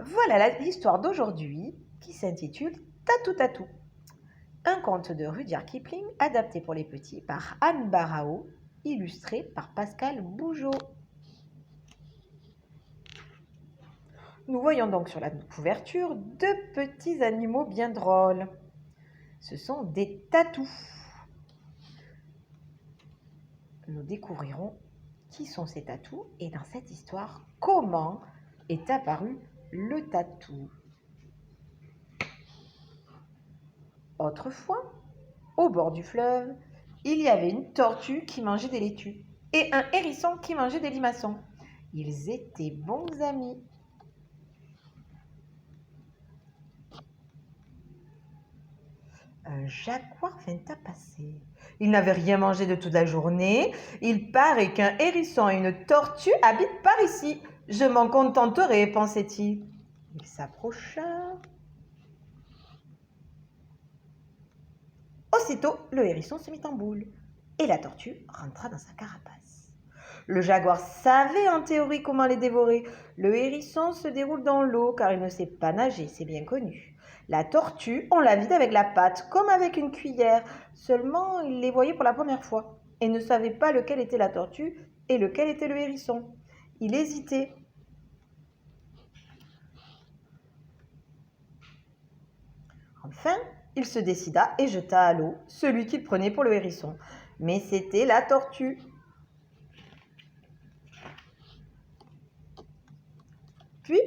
Voilà l'histoire d'aujourd'hui qui s'intitule Tatou Tatou. Un conte de Rudyard Kipling adapté pour les petits par Anne Barrao, illustré par Pascal Bougeot. Nous voyons donc sur la couverture deux petits animaux bien drôles. Ce sont des tatous. Nous découvrirons qui sont ces tatous et dans cette histoire, comment est apparu le tatou. Autrefois, au bord du fleuve, il y avait une tortue qui mangeait des laitues et un hérisson qui mangeait des limaçons. Ils étaient bons amis. Un jaguar vint à passer. Il n'avait rien mangé de toute la journée. Il paraît qu'un hérisson et une tortue habitent par ici. Je m'en contenterai, pensait-il. Il s'approcha. Aussitôt, le hérisson se mit en boule et la tortue rentra dans sa carapace. Le jaguar savait en théorie comment les dévorer. Le hérisson se déroule dans l'eau car il ne sait pas nager, c'est bien connu. La tortue, on la vide avec la patte, comme avec une cuillère. Seulement, il les voyait pour la première fois et ne savait pas lequel était la tortue et lequel était le hérisson. Il hésitait. Enfin, il se décida et jeta à l'eau celui qu'il prenait pour le hérisson. Mais c'était la tortue. Puis,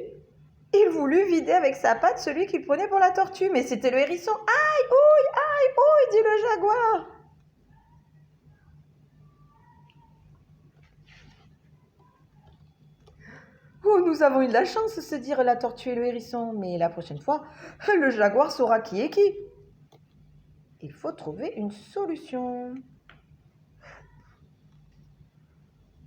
il voulut vider avec sa patte celui qu'il prenait pour la tortue, mais c'était le hérisson. Aïe, ouille, dit le jaguar. Oh, nous avons eu de la chance, se dirent la tortue et le hérisson, mais la prochaine fois, le jaguar saura qui est qui. Il faut trouver une solution.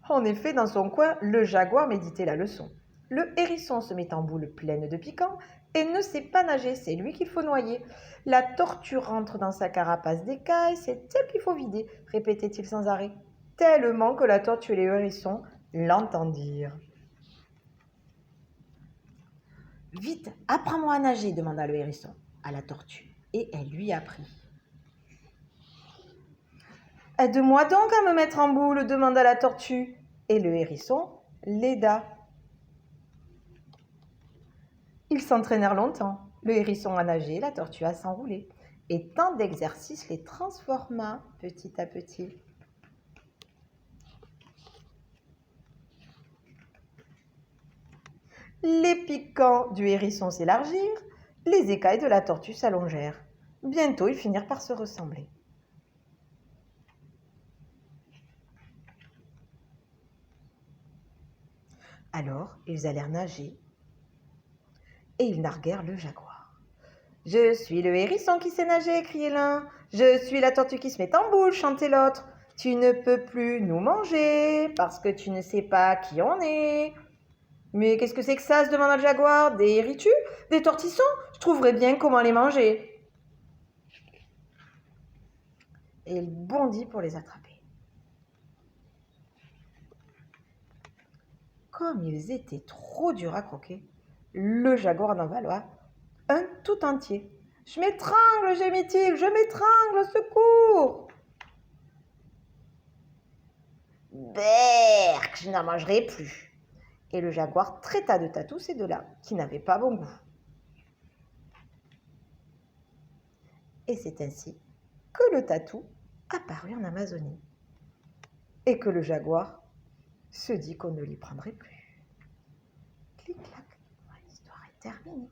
En effet, dans son coin, le jaguar méditait la leçon. Le hérisson se met en boule pleine de piquants et ne sait pas nager, c'est lui qu'il faut noyer. La tortue rentre dans sa carapace d'écailles, c'est elle qu'il faut vider, répétait-il sans arrêt, tellement que la tortue et le hérisson l'entendirent. Vite, apprends-moi à nager, demanda le hérisson à la tortue, et elle lui apprit. Aide-moi donc à me mettre en boule, demanda la tortue, et le hérisson l'aida. Ils s'entraînèrent longtemps, le hérisson à nager, la tortue à s'enrouler, et tant d'exercices les transforma petit à petit. Les piquants du hérisson s'élargirent, les écailles de la tortue s'allongèrent. Bientôt, ils finirent par se ressembler. Alors, ils allèrent nager et ils narguèrent le jaguar. « Je suis le hérisson qui sait nager, criait l'un. Je suis la tortue qui se met en boule, chantait l'autre. Tu ne peux plus nous manger parce que tu ne sais pas qui on est. Mais qu'est-ce que c'est que ça, se demanda le jaguar. Des hérissons, des tortillons? Je trouverais bien comment les manger. Et il bondit pour les attraper. Comme ils étaient trop durs à croquer, le jaguar en envala un tout entier. « Je m'étrangle, gémit-il, je m'étrangle, au secours !»« Berk, je n'en mangerai plus !» Et le jaguar traita de tatou ces deux-là, qui n'avaient pas bon goût. Et c'est ainsi que le tatou apparut en Amazonie, et que le jaguar se dit qu'on ne l'y prendrait plus. Clic-clac, l'histoire est terminée.